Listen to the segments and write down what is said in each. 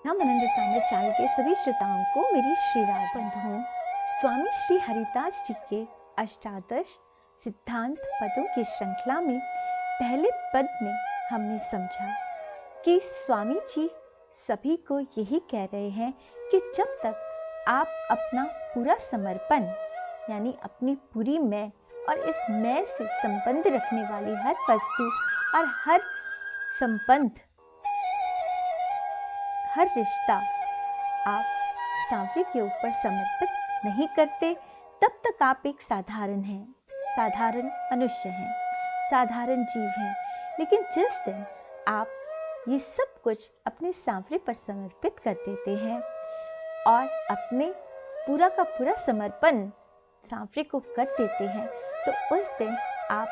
हम अनंत सामर चाल के सभी श्रोताओं को मेरी श्री राम बंधुओं। स्वामी श्री हरिदास जी के अष्टादश सिद्धांत पदों की श्रृंखला में पहले पद में हमने समझा कि स्वामी जी सभी को यही कह रहे हैं कि जब तक आप अपना पूरा समर्पण यानी अपनी पूरी मैं और इस मैं से संबंध रखने वाली हर वस्तु और हर संबंध, हर रिश्ता आप सांवरे के ऊपर समर्पित नहीं करते, तब तक आप एक साधारण हैं, साधारण मनुष्य हैं, साधारण जीव हैं। लेकिन जिस दिन आप ये सब कुछ अपने सांवरे पर समर्पित कर देते हैं और अपने पूरा का पूरा समर्पण सांवरे को कर देते हैं, तो उस दिन आप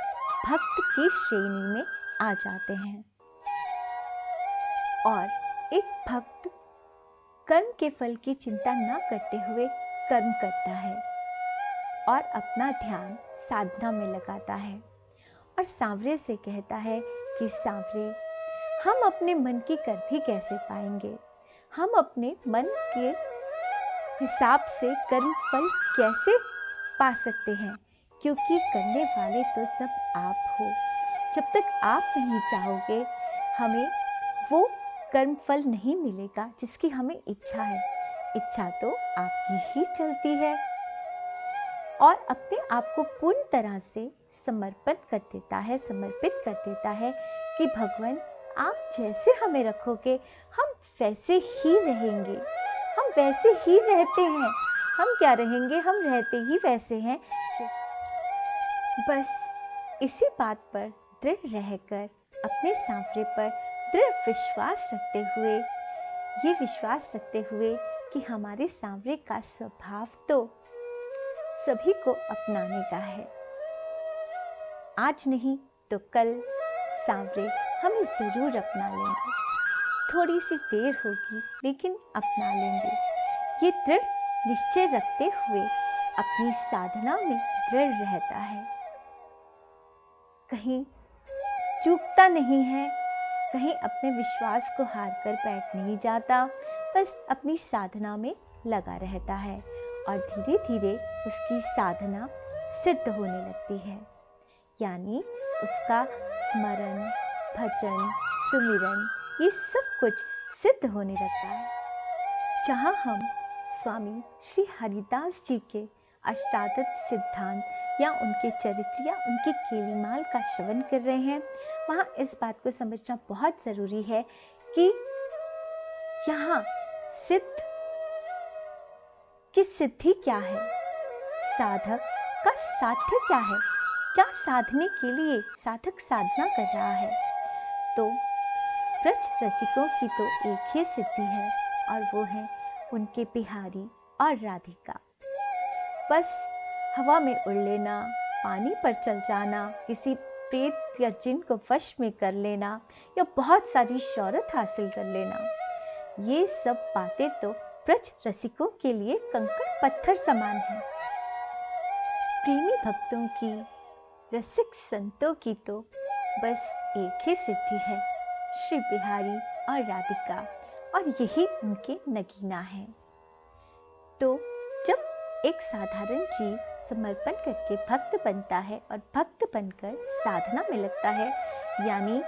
भक्त की श्रेणी में आ जाते हैं। और एक भक्त कर्म के फल की चिंता न करते हुए कर्म करता है और अपना ध्यान साधना में लगाता है और सांवरे से कहता है कि सांवरे, हम अपने मन की कर भी कैसे पाएंगे, हम अपने मन के हिसाब से कर्म फल कैसे पा सकते हैं, क्योंकि करने वाले तो सब आप हो। जब तक आप नहीं चाहोगे हमें वो कर्म फल नहीं मिलेगा जिसकी हमें इच्छा है। इच्छा तो आपकी ही चलती है। और अपने आप को पूर्ण तरह से समर्पित कर देता है कि भगवान, आप जैसे हमें रखोगे हम वैसे ही रहेंगे, हम वैसे ही रहते हैं। हम क्या रहेंगे, हम रहते ही वैसे हैं। बस इसी बात पर दृढ़ रहकर अपने सांवरे पर दृढ़ विश्वास रखते हुए कि हमारे सांवरे का स्वभाव तो सभी को अपनाने का है। आज नहीं तो कल सांवरे हमें जरूर अपना लेंगे। थोड़ी सी देर होगी लेकिन अपना लेंगे। ये दृढ़ निश्चय रखते हुए अपनी साधना में दृढ़ रहता है, कहीं चूकता नहीं है, कहीं अपने विश्वास को हार कर बैठ नहीं जाता, बस अपनी साधना में लगा रहता है और धीरे धीरे उसकी साधना सिद्ध होने लगती है। यानी उसका स्मरण, भजन, सुमिरन ये सब कुछ सिद्ध होने लगता है। जहाँ हम स्वामी श्री हरिदास जी के अष्टादश सिद्धांत या उनके चरित्र या उनके केलीमाल का श्रवण कर रहे हैं, वहाँ इस बात को समझना बहुत ज़रूरी है कि यहाँ सिद्ध की सिद्धि क्या है, साधक का साध्य क्या है, क्या साधने के लिए साधक साधना कर रहा है। तो ब्रज रसिकों की तो एक ही सिद्धि है और वो है उनके बिहारी और राधिका। बस हवा में उड़ लेना, पानी पर चल जाना, किसी प्रेत या जिन को वश में कर लेना या बहुत सारी शोहरत हासिल कर लेना, ये सब बातें तो ब्रज रसिकों के लिए कंकड़ पत्थर समान है। प्रेमी भक्तों की, रसिक संतों की तो बस एक ही सिद्धि है, श्री बिहारी और राधिका, और यही उनके नगीना है। तो जब एक साधारण जीव समर्पण करके भक्त बनता है और भक्त बनकर साधना में लगता है, यानी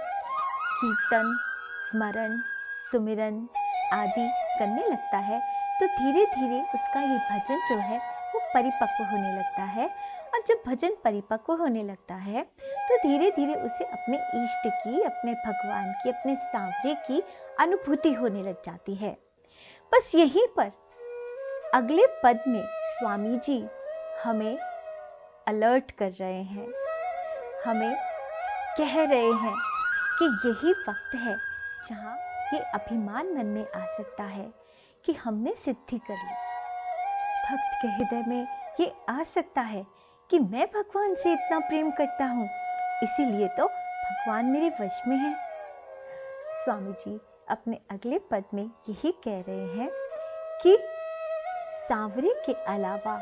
कीर्तन, स्मरण, सुमिरन आदि करने लगता है, तो धीरे धीरे उसका ये भजन जो है वो परिपक्व होने लगता है। और जब भजन परिपक्व होने लगता है तो धीरे धीरे उसे अपने इष्ट की, अपने भगवान की, अपने सांवरे की अनुभूति होने लग जाती है। बस यहीं पर अगले पद में स्वामी जी हमें अलर्ट कर रहे हैं, हमें कह रहे हैं कि यही वक्त है जहाँ ये अभिमान मन में आ सकता है कि हमने सिद्धि कर ली। भक्त के हृदय में ये आ सकता है कि मैं भगवान से इतना प्रेम करता हूँ, इसीलिए तो भगवान मेरे वश में है। स्वामी जी अपने अगले पद में यही कह रहे हैं कि सांवरे के अलावा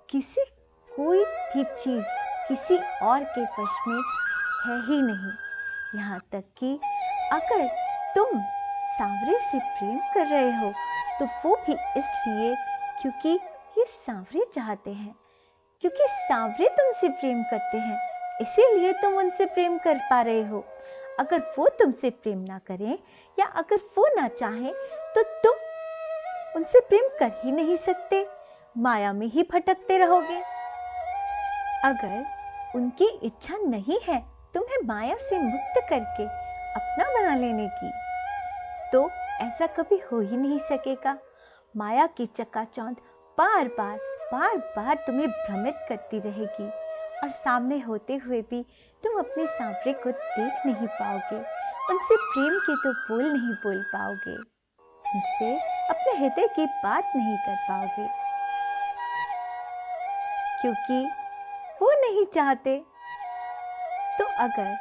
कोई भी चीज़ किसी और के वश में है ही नहीं। यहाँ तक कि अगर तुम सांवरे से प्रेम कर रहे हो तो वो भी इसलिए क्योंकि ये सांवरे चाहते हैं, क्योंकि सांवरे तुमसे प्रेम करते हैं, इसीलिए तुम उनसे प्रेम कर पा रहे हो। अगर वो तुमसे प्रेम ना करें या अगर वो ना चाहें तो तुम उनसे प्रेम कर ही नहीं सकते, माया में ही भटकते रहोगे। अगर उनकी इच्छा नहीं है तुम्हें माया से मुक्त करके अपना बना लेने की, तो ऐसा कभी हो ही नहीं सकेगा। माया की चकाचौंध बार बार तुम्हें भ्रमित करती रहेगी और सामने होते हुए भी तुम अपने सांवरे को देख नहीं पाओगे, उनसे प्रेम के तो बोल नहीं बोल पाओगे, उनसे अपने हृदय की बात नहीं कर पाओगे, क्योंकि वो नहीं चाहते। तो अगर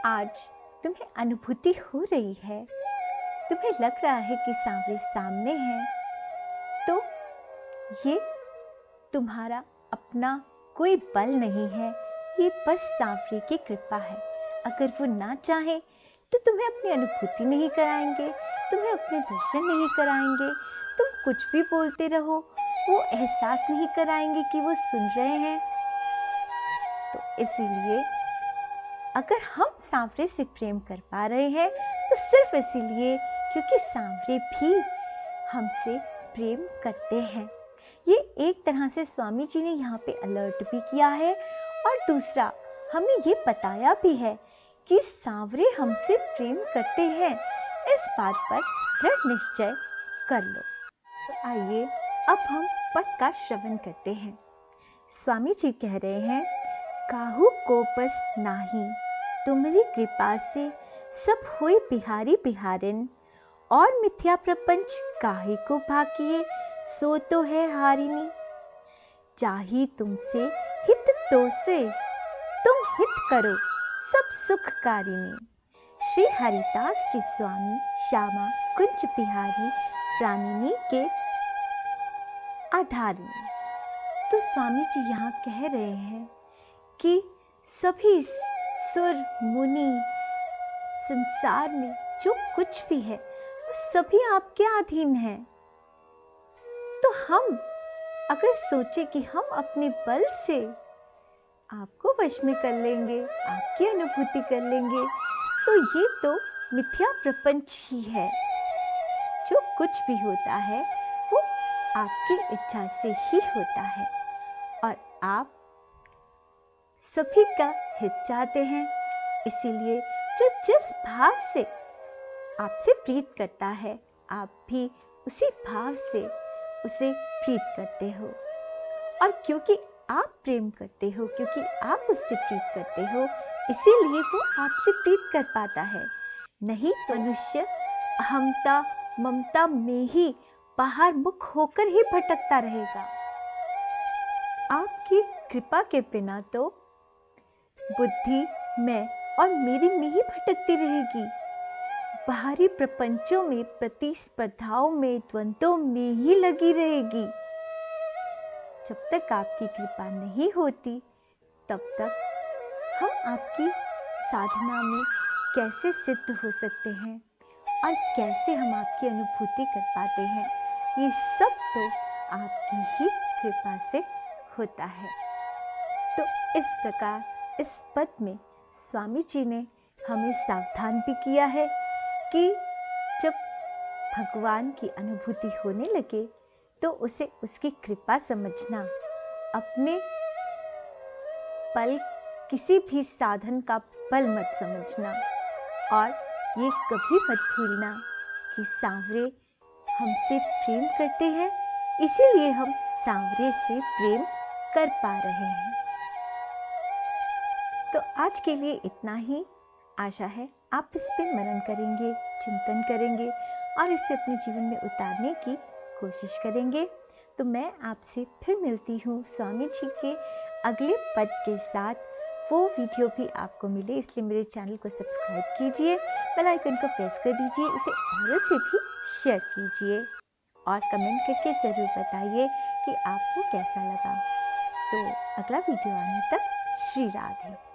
आज तुम्हें अनुभूति हो रही है, तुम्हें लग रहा है कि सांवरे सामने हैं, तो ये तुम्हारा अपना कोई बल नहीं है, ये बस सांवरे की कृपा है। अगर वो ना चाहे तो तुम्हें अपनी अनुभूति नहीं कराएंगे, तुम्हें अपने दर्शन नहीं कराएंगे, तुम कुछ भी बोलते रहो, वो एहसास नहीं कराएंगे कि वो सुन रहे हैं। तो इसीलिए अगर हम सांवरे से प्रेम कर पा रहे हैं तो सिर्फ इसीलिए क्योंकि सांवरे भी हमसे प्रेम करते हैं। ये एक तरह से स्वामी जी ने यहाँ पे अलर्ट भी किया है और दूसरा हमें ये बताया भी है कि सांवरे हमसे प्रेम करते हैं, इस बात पर दृढ़ निश्चय कर लो। तो आइए अब हम पद का श्रवण करते हैं। स्वामी जी कह रहे हैं, काहू को बस नाही तुम्हारी कृपा से सब होए बिहारी बिहारिन, और मिथ्या प्रपंच काहे को भाकिए सो तो है हारिनी। चाही तुमसे हित तो से तुम हित करो सब सुखकारिणी। श्री हरिदास के स्वामी श्यामा कुंज बिहारी प्राणिनी के आधारिणी। तो स्वामी जी यहाँ कह रहे हैं कि सभी सुर मुनि संसार में जो कुछ भी है वो सभी आपके अधीन हैं। तो हम अगर सोचे कि हम अपने बल से आपको वश में कर लेंगे, आपकी अनुभूति कर लेंगे, तो ये तो मिथ्या प्रपंच ही है। जो कुछ भी होता है वो आपकी इच्छा से ही होता है और आप सभी का हित चाहते हैं, इसीलिए जो जिस भाव से आपसे प्रीत करता है आप भी उसी भाव से उसे प्रीत करते हो। और क्योंकि आप प्रेम करते हो, क्योंकि आप उससे प्रीत करते हो, इसीलिए वो आपसे प्रीत कर पाता है। नहीं तो मनुष्य अहमता ममता में ही बाहर मुख होकर ही भटकता रहेगा। आपकी कृपा के बिना तो बुद्धि मैं और मेरी में ही भटकती रहेगी, बाहरी प्रपंचों में, प्रतिस्पर्धाओं में, द्वंद्वों में ही लगी रहेगी। जब तक आपकी कृपा नहीं होती तब तक हम आपकी साधना में कैसे सिद्ध हो सकते हैं और कैसे हम आपकी अनुभूति कर पाते हैं, ये सब तो आपकी ही कृपा से होता है। तो इस प्रकार इस पद में स्वामी जी ने हमें सावधान भी किया है कि जब भगवान की अनुभूति होने लगे तो उसे उसकी कृपा समझना, अपने बल किसी भी साधन का बल मत समझना, और ये कभी मत भूलना कि सांवरे हमसे प्रेम करते हैं, इसीलिए हम सांवरे से प्रेम कर पा रहे हैं। तो आज के लिए इतना ही। आशा है आप इस पे मनन करेंगे, चिंतन करेंगे और इसे अपने जीवन में उतारने की कोशिश करेंगे। तो मैं आपसे फिर मिलती हूँ स्वामी जी के अगले पद के साथ। वो वीडियो भी आपको मिले इसलिए मेरे चैनल को सब्सक्राइब कीजिए, बेल आइकन को प्रेस कर दीजिए, इसे औरों से भी शेयर कीजिए और कमेंट करके ज़रूर बताइए कि आपको कैसा लगा। तो अगला वीडियो आने तक श्री राधे।